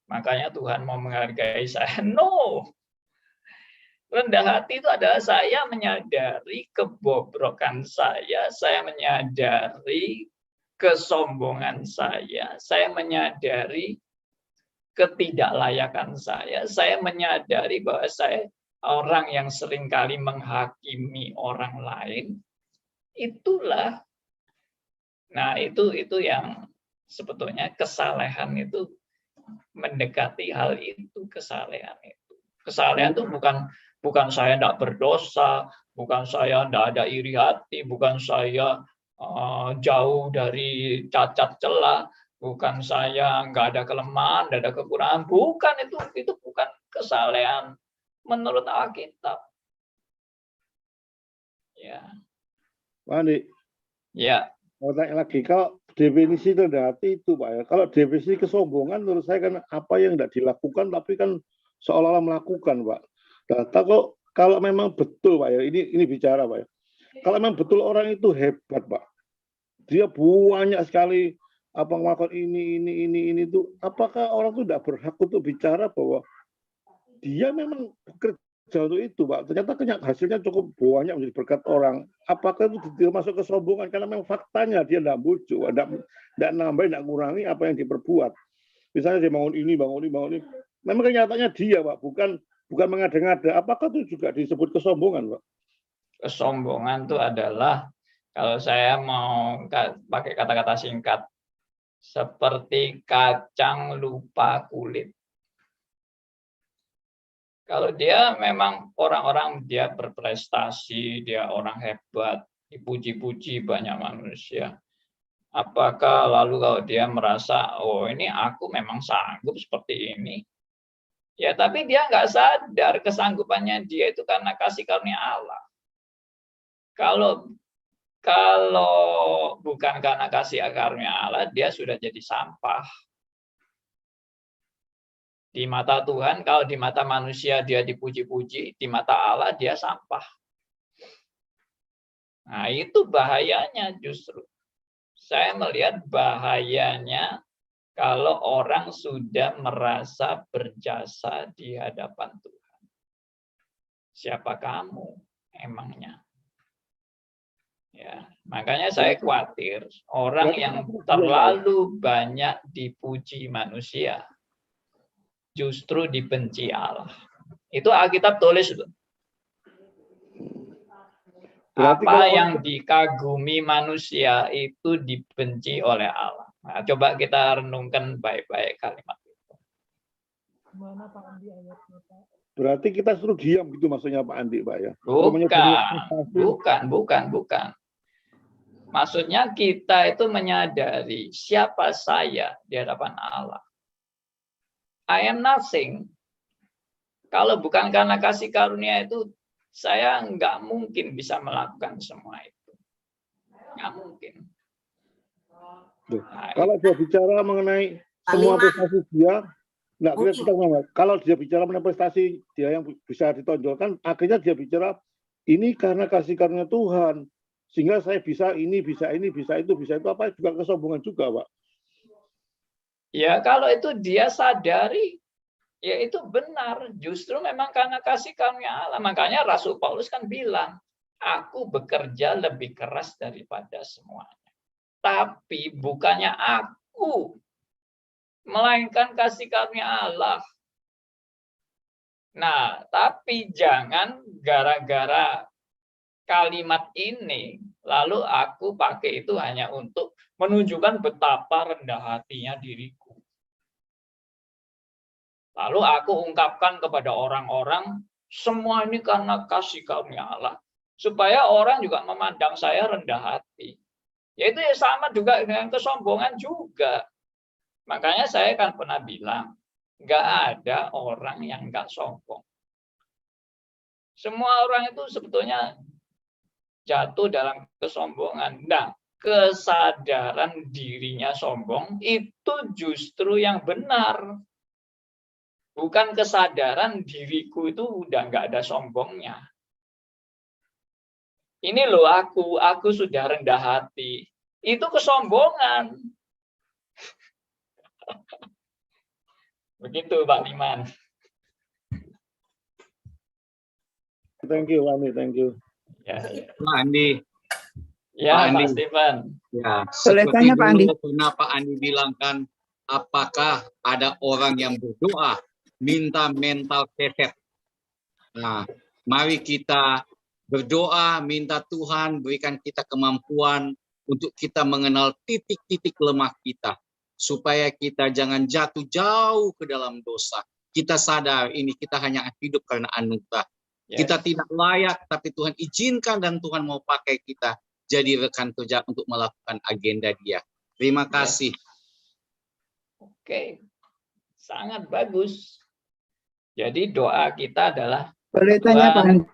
makanya Tuhan mau menghargai saya. No. Rendah hati itu adalah saya menyadari kebobrokan saya menyadari kesombongan saya menyadari ketidaklayakan saya menyadari bahwa saya orang yang seringkali menghakimi orang lain. Itulah Nah, itu yang sebetulnya kesalehan itu mendekati hal itu, kesalehan itu. Kesalehan itu bukan saya tidak berdosa, bukan saya tidak ada iri hati, bukan saya jauh dari cacat celah, bukan saya nggak ada kelemahan, nggak ada kekurangan, bukan, itu bukan kesalehan menurut Alkitab. Ya. Pak Andi, Ya. mau tanya lagi, kalau definisi rendah hati itu Pak ya, kalau definisi kesombongan menurut saya kan apa yang tidak dilakukan tapi kan seolah-olah melakukan Pak. Nah, kalau memang betul Pak ya, ini bicara Pak ya, kalau memang betul orang itu hebat Pak, dia banyak sekali apa melakukan ini itu, apakah orang itu tidak berhak untuk bicara bahwa dia memang bekerja untuk itu Pak, ternyata hasilnya cukup banyak menjadi berkat orang, apakah itu termasuk kesombongan? Karena memang faktanya dia tidak bujuk, tidak nambah, tidak kurangi apa yang diperbuat. Misalnya dia bangun ini, memang kenyataannya dia Pak, bukan mengada-ngada. Apakah itu juga disebut kesombongan Pak? Kesombongan itu adalah, kalau saya mau pakai kata-kata singkat, seperti kacang lupa kulit. Kalau dia memang orang-orang dia berprestasi, dia orang hebat, dipuji-puji banyak manusia. Apakah lalu kalau dia merasa, oh ini aku memang sanggup seperti ini. Ya, tapi dia nggak sadar kesanggupannya dia itu karena kasih karunia Allah. Kalau bukan karena kasih karunia Allah, dia sudah jadi sampah. Di mata Tuhan, kalau di mata manusia dia dipuji-puji, di mata Allah dia sampah. Nah, itu bahayanya justru. Saya melihat bahayanya kalau orang sudah merasa berjasa di hadapan Tuhan. Siapa kamu emangnya? Ya, makanya saya khawatir orang yang terlalu banyak dipuji manusia justru dibenci Allah. Itu Alkitab tulis itu. Apa yang dikagumi manusia itu dibenci oleh Allah. Nah, coba kita renungkan baik-baik kalimat itu. Mana Pak Andi ayatnya Pak? Berarti kita suruh diam gitu maksudnya Pak Andi Pak ya? Bukan. Maksudnya kita itu menyadari siapa saya di hadapan Allah. I am nothing. Kalau bukan karena kasih karunia itu, saya nggak mungkin bisa melakukan semua itu. Nggak mungkin. Nah, kalau dia bicara mengenai semua prestasi dia, kalau dia bicara mengenai prestasi dia yang bisa ditonjolkan, akhirnya dia bicara ini karena kasih karunia Tuhan, sehingga saya bisa ini, bisa itu, apa juga kesombongan juga, Pak. Ya, kalau itu dia sadari, ya itu benar. Justru memang karena kasih karunia Allah. Makanya Rasul Paulus kan bilang, aku bekerja lebih keras daripada semuanya. Tapi bukannya aku, melainkan kasih karunia Allah. Nah, tapi jangan gara-gara kalimat ini, lalu aku pakai itu hanya untuk menunjukkan betapa rendah hatinya diriku. Lalu aku ungkapkan kepada orang-orang, semua ini karena kasih karunia Allah. Supaya orang juga memandang saya rendah hati. Yaitu ya sama juga dengan kesombongan juga. Makanya saya kan pernah bilang, nggak ada orang yang nggak sombong. Semua orang itu sebetulnya jatuh dalam kesombongan. Nah, kesadaran dirinya sombong itu justru yang benar. Bukan kesadaran diriku itu udah nggak ada sombongnya. Ini loh aku sudah rendah hati. Itu kesombongan. Begitu Pak Liman. Thank you, Andi. Thank you. Ya. Pak Andi. Ya, Pak Andi. Pak Stephen. Ya, Boleh tanya, Pak Andi? Kenapa Andi bilangkan apakah ada orang yang berdoa minta mental keset? Nah, mari kita berdoa minta Tuhan berikan kita kemampuan untuk kita mengenal titik-titik lemah kita, supaya kita jangan jatuh jauh ke dalam dosa. Kita sadar ini kita hanya hidup karena anugerah. Kita tidak layak, tapi Tuhan izinkan dan Tuhan mau pakai kita jadi rekan kerja untuk melakukan agenda Dia. Terima kasih. Oke, sangat bagus. Jadi doa kita adalah Boleh tanya Pak Tuhan, Andi?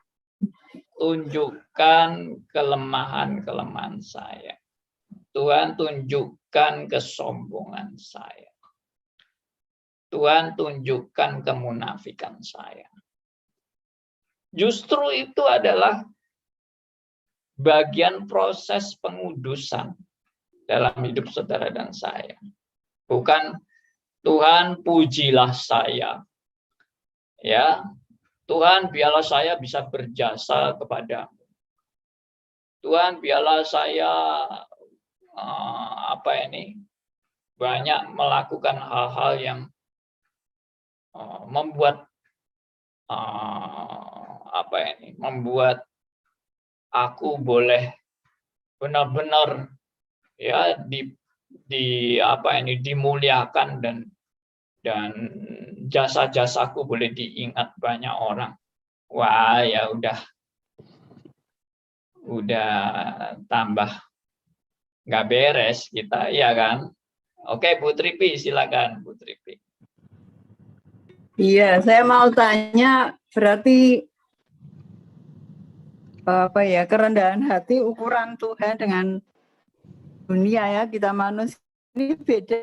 tunjukkan kelemahan-kelemahan saya. Tuhan, tunjukkan kesombongan saya. Tuhan, tunjukkan kemunafikan saya. Justru itu adalah bagian proses pengudusan dalam hidup saudara dan saya. Bukan Tuhan, pujilah saya. Ya, Tuhan, biarlah saya bisa berjasa kepadamu. Tuhan, biarlah saya banyak melakukan hal-hal yang membuat membuat aku boleh benar-benar ya dimuliakan dan jasa-jasaku boleh diingat banyak orang. Wah, ya udah tambah nggak beres kita, ya kan? Oke, Bu Tripi, silakan Bu Tripi. Iya, saya mau tanya, berarti kerendahan hati ukuran Tuhan dengan dunia ya, kita manusia ini beda.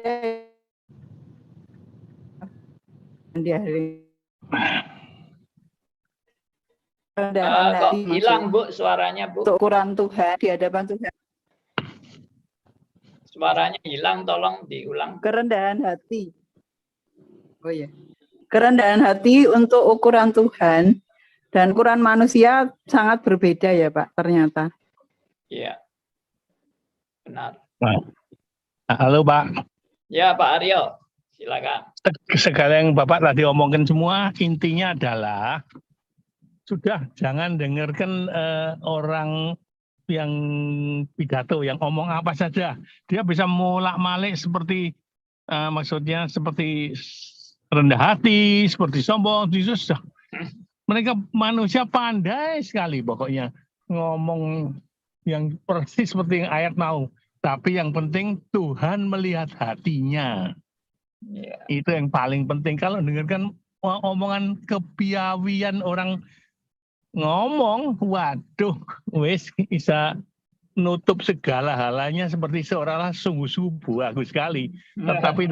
Kok hilang Bu suaranya Bu? Untuk ukuran Tuhan di hadapan Tuhan. Suaranya hilang, tolong diulang. Kerendahan hati. Oh iya. Kerendahan hati untuk ukuran Tuhan dan ukuran manusia sangat berbeda ya Pak, ternyata. Iya. Benar. Halo Pak. Ya Pak Aryo, silakan. Segala yang Bapak tadi omongin semua, intinya adalah sudah jangan dengarkan orang yang pidato, yang omong apa saja. Dia bisa molak-malik seperti maksudnya seperti rendah hati, seperti sombong, susah. Mereka manusia pandai sekali pokoknya ngomong yang persis seperti yang ayat mau. Tapi yang penting Tuhan melihat hatinya. Yeah. Itu yang paling penting. Kalau dengarkan omongan kepiawian orang ngomong, waduh, wis bisa nutup segala halanya seperti seolah-olah sungguh-sungguh bagus sekali. Tetapi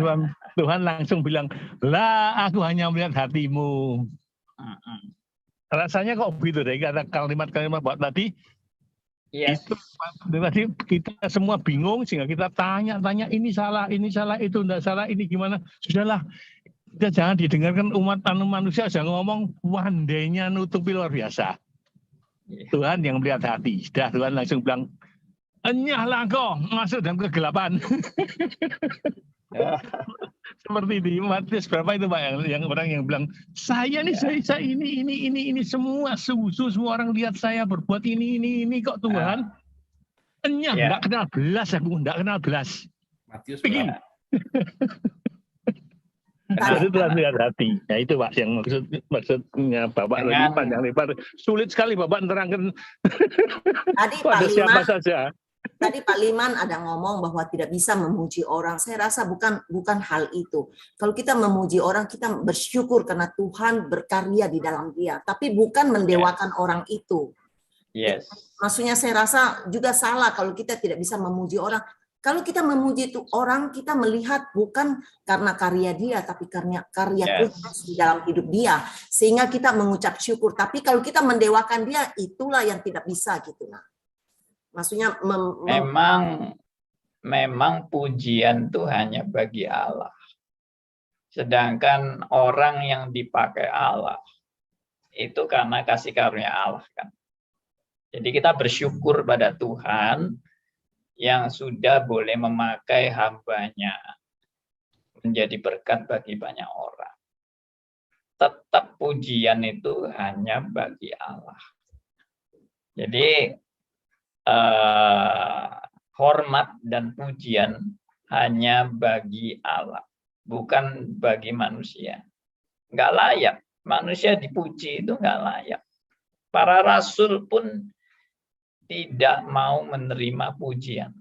Tuhan langsung bilang, lah aku hanya melihat hatimu. Rasanya kok begitu deh, kata kalimat-kalimat Pak tadi. Yes. Itu tadi kita semua bingung sehingga kita tanya-tanya ini salah, itu enggak salah, ini gimana. Sudahlah, kita jangan didengarkan umat manusia jangan ngomong pandainya nutupi luar biasa. Tuhan yang melihat hati. Sudah Tuhan langsung bilang, enyahlah engkau masuk dalam kegelapan. Seperti di Matius berapa itu Pak yang orang yang bilang saya nih saya ini semua orang lihat saya berbuat ini kok Tuhan enyah enggak kenal belas aku enggak kenal belas. Matius berapa? Itu Tuhan lihat hati. Nah itu Pak yang maksudnya Bapak lebih panjang lebar. Sulit sekali Bapak menerangkan Tadi pada Pak siapa Liman, saja. Tadi Pak Liman ada ngomong bahwa tidak bisa memuji orang. Saya rasa bukan hal itu. Kalau kita memuji orang, kita bersyukur karena Tuhan berkarya di dalam dia. Tapi bukan mendewakan orang itu. Yes. Maksudnya saya rasa juga salah kalau kita tidak bisa memuji orang. Kalau kita memuji itu orang, kita melihat bukan karena karya dia, tapi karya Kristus di dalam hidup dia. Sehingga kita mengucap syukur. Tapi kalau kita mendewakan dia, itulah yang tidak bisa gitu. Nah. Maksudnya memang pujian itu hanya bagi Allah. Sedangkan orang yang dipakai Allah itu karena kasih karunia Allah kan. Jadi kita bersyukur pada Tuhan yang sudah boleh memakai hamba-Nya menjadi berkat bagi banyak orang. Tetap pujian itu hanya bagi Allah. Jadi hormat dan pujian hanya bagi Allah, bukan bagi manusia. Nggak layak. Manusia dipuji itu nggak layak. Para rasul pun tidak mau menerima pujian.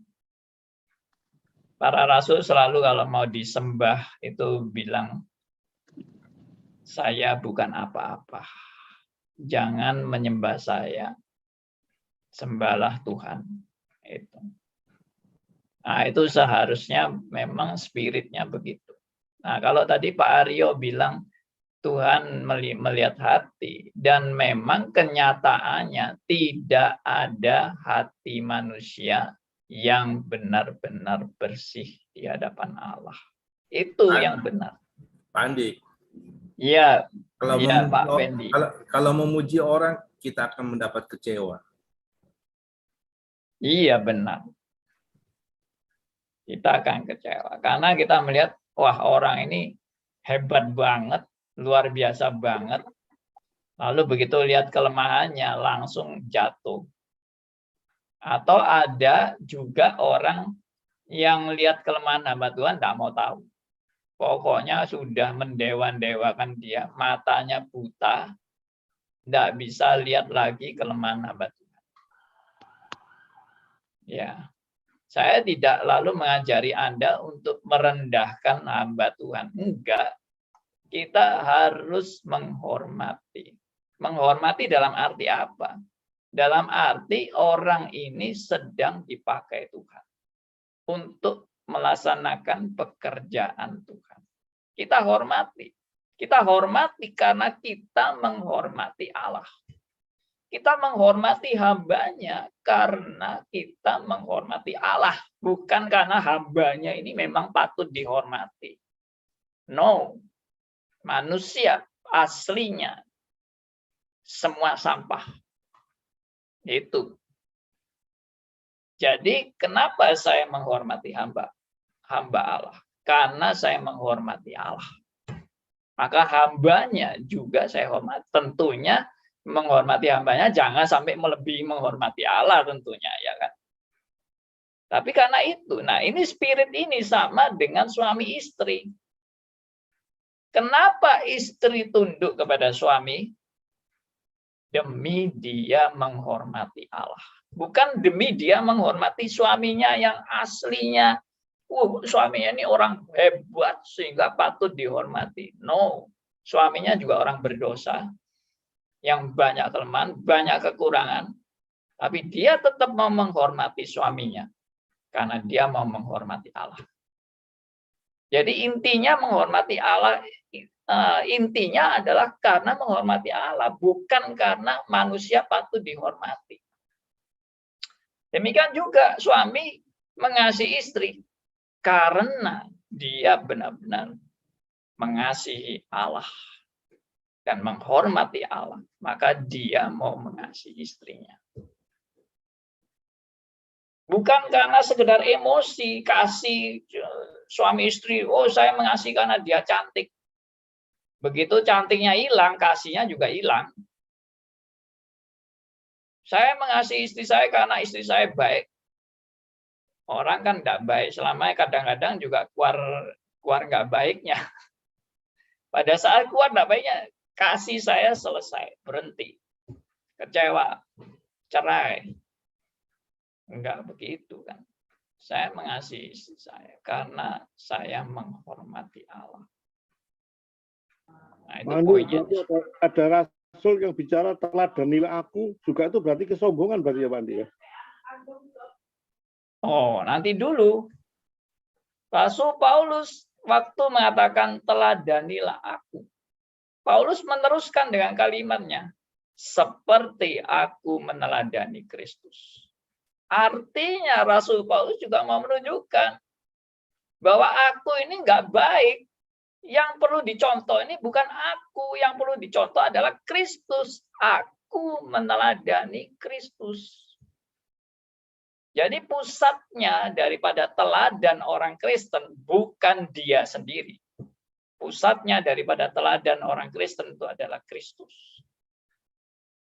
Para rasul selalu kalau mau disembah itu bilang, saya bukan apa-apa. Jangan menyembah saya. Sembahlah Tuhan. Itu. Nah, itu seharusnya memang spiritnya begitu. Nah, kalau tadi Pak Aryo bilang Tuhan melihat hati, dan memang kenyataannya tidak ada hati manusia yang benar-benar bersih di hadapan Allah. Itu yang benar. Pak Andi. Ya, Kalau ya Pak Fendi. Kalau memuji orang, kita akan mendapat kecewa. Iya benar. Kita akan kecewa karena kita melihat, wah orang ini hebat banget, luar biasa banget. Lalu begitu lihat kelemahannya langsung jatuh. Atau ada juga orang yang lihat kelemahan hamba Tuhan tidak mau tahu. Pokoknya sudah mendewa-dewakan dia, matanya buta, tidak bisa lihat lagi kelemahan hamba Tuhan. Ya, saya tidak lalu mengajari Anda untuk merendahkan hamba Tuhan. Enggak. Kita harus menghormati. Menghormati dalam arti apa? Dalam arti orang ini sedang dipakai Tuhan untuk melaksanakan pekerjaan Tuhan. Kita hormati. Kita hormati karena kita menghormati Allah. Kita menghormati hambanya karena kita menghormati Allah. Bukan karena hambanya ini memang patut dihormati. No. Manusia aslinya semua sampah. Itu. Jadi kenapa saya menghormati hamba Allah? Karena saya menghormati Allah. Maka hambanya juga saya hormati. Tentunya menghormati hambanya jangan sampai melebihi menghormati Allah tentunya, ya kan. Tapi karena itu, nah ini spirit ini sama dengan suami istri. Kenapa istri tunduk kepada suami? Demi dia menghormati Allah. Bukan demi dia menghormati suaminya yang aslinya. Suaminya ini orang hebat sehingga patut dihormati. No, suaminya juga orang berdosa. Yang banyak kelemahan, banyak kekurangan. Tapi dia tetap mau menghormati suaminya. Karena dia mau menghormati Allah. Jadi intinya menghormati Allah, intinya adalah karena menghormati Allah. Bukan karena manusia patut dihormati. Demikian juga suami mengasihi istri. Karena dia benar-benar mengasihi Allah. Dan menghormati Allah, maka dia mau mengasihi istrinya. Bukan karena sekedar emosi, kasih suami istri, oh saya mengasihi karena dia cantik. Begitu cantiknya hilang, kasihnya juga hilang. Saya mengasihi istri saya karena istri saya baik. Orang kan tidak baik, selamanya kadang-kadang juga keluar nggak baiknya. Pada saat keluar nggak baiknya, kasih saya selesai, berhenti, kecewa, cerai. Enggak begitu kan. Saya mengasihi istri saya karena saya menghormati Allah. Nah, itu poinnya. Ada rasul yang bicara teladanilah aku, juga itu berarti kesombongan berarti ya Pak Andi ya? Oh, nanti dulu. Rasul Paulus waktu mengatakan teladanilah aku. Paulus meneruskan dengan kalimatnya, seperti aku meneladani Kristus. Artinya Rasul Paulus juga mau menunjukkan bahwa aku ini nggak baik. Yang perlu dicontoh ini bukan aku, yang perlu dicontoh adalah Kristus. Aku meneladani Kristus. Jadi pusatnya daripada teladan orang Kristen bukan dia sendiri. Pusatnya daripada teladan orang Kristen itu adalah Kristus.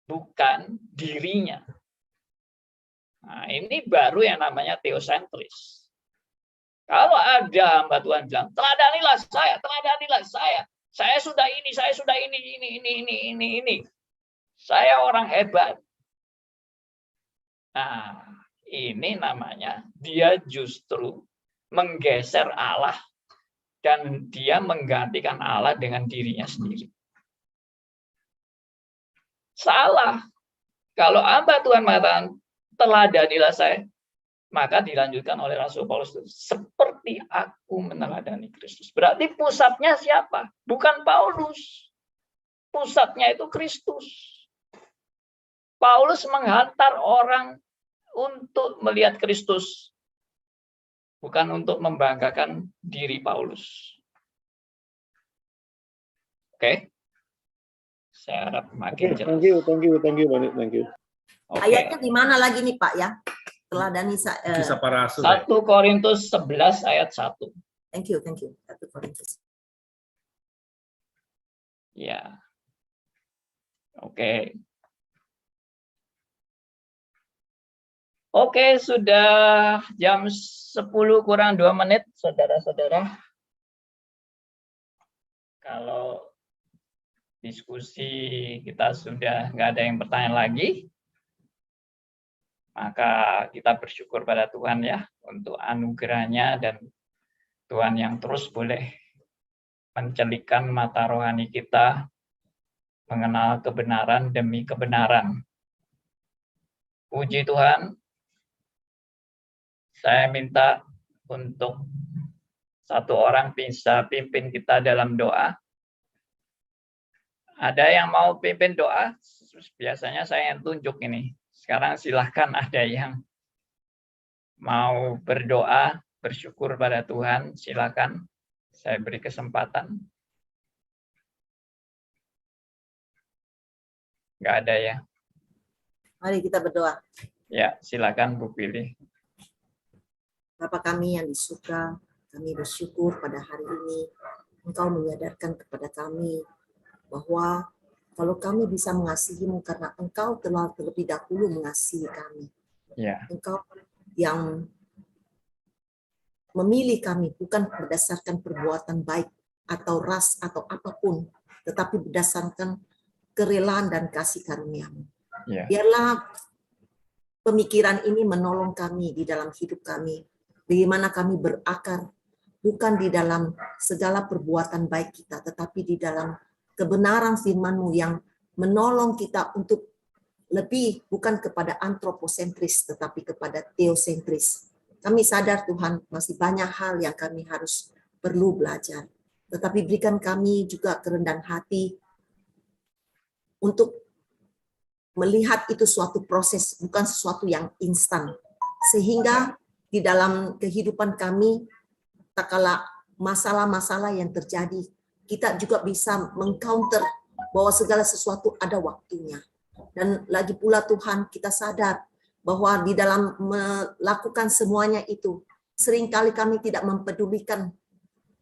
Bukan dirinya. Nah, ini baru yang namanya teosentris. Kalau ada hamba Tuhan bilang, teladanilah saya, teladanilah saya. Saya sudah ini, saya sudah ini. Saya orang hebat. Nah, ini namanya dia justru menggeser Allah dan dia menggantikan Allah dengan dirinya sendiri. Salah. Kalau hamba Tuhan mengatakan, teladanilah saya, maka dilanjutkan oleh Rasul Paulus, seperti aku meneladani Kristus. Berarti pusatnya siapa? Bukan Paulus. Pusatnya itu Kristus. Paulus menghantar orang untuk melihat Kristus, bukan untuk membanggakan diri Paulus. Oke? Saya harap makin jelas. Thank you, Thank you. Oke. Ayatnya di mana lagi nih Pak ya? Teladani Kisah para Rasul. 1 Korintus 11 ayat 1. Thank you. 1 Korintus. Ya. Oke. Oke, sudah jam 10 kurang 2 menit, saudara-saudara. Kalau diskusi kita sudah nggak ada yang bertanya lagi, maka kita bersyukur pada Tuhan ya untuk anugerahnya, dan Tuhan yang terus boleh mencelikkan mata rohani kita mengenal kebenaran demi kebenaran. Puji Tuhan. Saya minta untuk satu orang bisa pimpin kita dalam doa. Ada yang mau pimpin doa? Biasanya saya yang tunjuk ini. Sekarang silahkan ada yang mau berdoa, bersyukur pada Tuhan, silakan. Saya beri kesempatan. Nggak ada ya? Mari kita berdoa. Ya, silakan Bu Pilih. Bapa kami yang di surga, kami bersyukur pada hari ini Engkau menyadarkan kepada kami bahwa kalau kami bisa mengasihi-Mu karena Engkau telah terlebih dahulu mengasihi kami. Ya. Engkau yang memilih kami bukan berdasarkan perbuatan baik atau ras atau apapun, tetapi berdasarkan kerelaan dan kasih karunia-Mu. Ya. Biarlah pemikiran ini menolong kami di dalam hidup kami. Bagaimana kami berakar bukan di dalam segala perbuatan baik kita, tetapi di dalam kebenaran firman-Mu yang menolong kita untuk lebih bukan kepada antroposentris, tetapi kepada teosentris. Kami sadar Tuhan masih banyak hal yang kami harus perlu belajar. Tetapi berikan kami juga kerendahan hati untuk melihat itu suatu proses, bukan sesuatu yang instan. Sehingga di dalam kehidupan kami, tak kala masalah-masalah yang terjadi, kita juga bisa mengcounter bahwa segala sesuatu ada waktunya. Dan lagi pula Tuhan, kita sadar bahwa di dalam melakukan semuanya itu, seringkali kami tidak mempedulikan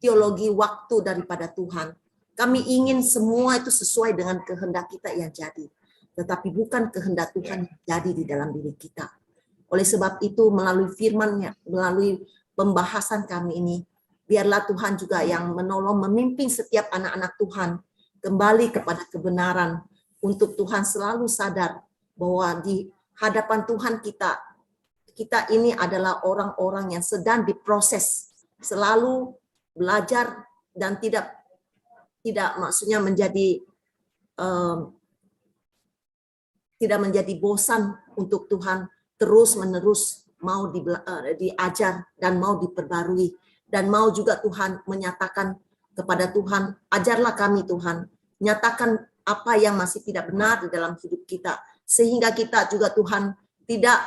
teologi waktu daripada Tuhan. Kami ingin semua itu sesuai dengan kehendak kita yang jadi. Tetapi bukan kehendak Tuhan yang jadi di dalam diri kita. Oleh sebab itu, melalui firman-Nya, melalui pembahasan kami ini, biarlah Tuhan juga yang menolong memimpin setiap anak-anak Tuhan kembali kepada kebenaran, untuk Tuhan selalu sadar bahwa di hadapan Tuhan kita ini adalah orang-orang yang sedang diproses, selalu belajar dan tidak maksudnya tidak menjadi bosan untuk Tuhan terus-menerus mau diajar dan mau diperbarui, dan mau juga Tuhan menyatakan kepada Tuhan, ajarlah kami Tuhan, nyatakan apa yang masih tidak benar di dalam hidup kita, sehingga kita juga Tuhan tidak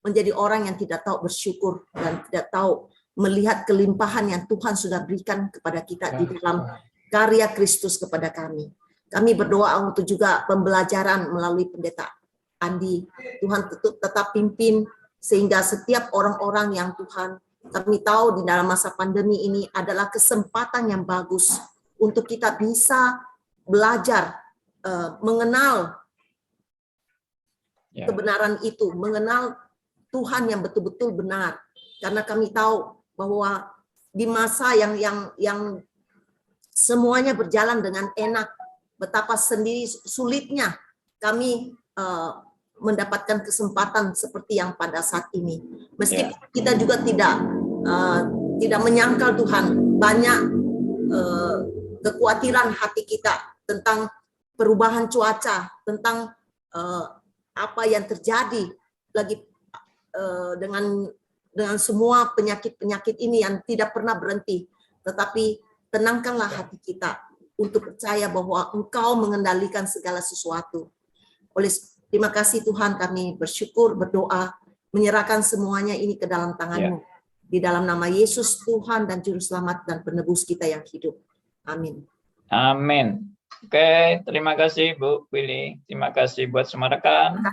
menjadi orang yang tidak tahu bersyukur dan tidak tahu melihat kelimpahan yang Tuhan sudah berikan kepada kita di dalam karya Kristus kepada kami. Kami berdoa untuk juga pembelajaran melalui pendeta Andi. Tuhan tetap pimpin sehingga setiap orang-orang yang Tuhan, kami tahu di dalam masa pandemi ini adalah kesempatan yang bagus untuk kita bisa belajar mengenal Ya. kebenaran itu, mengenal Tuhan yang betul-betul benar. Karena kami tahu bahwa di masa yang semuanya berjalan dengan enak, betapa sendiri sulitnya kami mendapatkan kesempatan seperti yang pada saat ini. Meskipun kita juga tidak menyangkal Tuhan, banyak kekhawatiran hati kita tentang perubahan cuaca, tentang apa yang terjadi lagi dengan semua penyakit-penyakit ini yang tidak pernah berhenti. Tetapi tenangkanlah hati kita untuk percaya bahwa Engkau mengendalikan segala sesuatu. Terima kasih Tuhan, kami bersyukur, berdoa, menyerahkan semuanya ini ke dalam tangan-Mu. Di dalam nama Yesus Tuhan dan Juru Selamat dan Penebus kita yang hidup. Amin. Amin. Oke, terima kasih Bu Willy. Terima kasih buat semua rekan.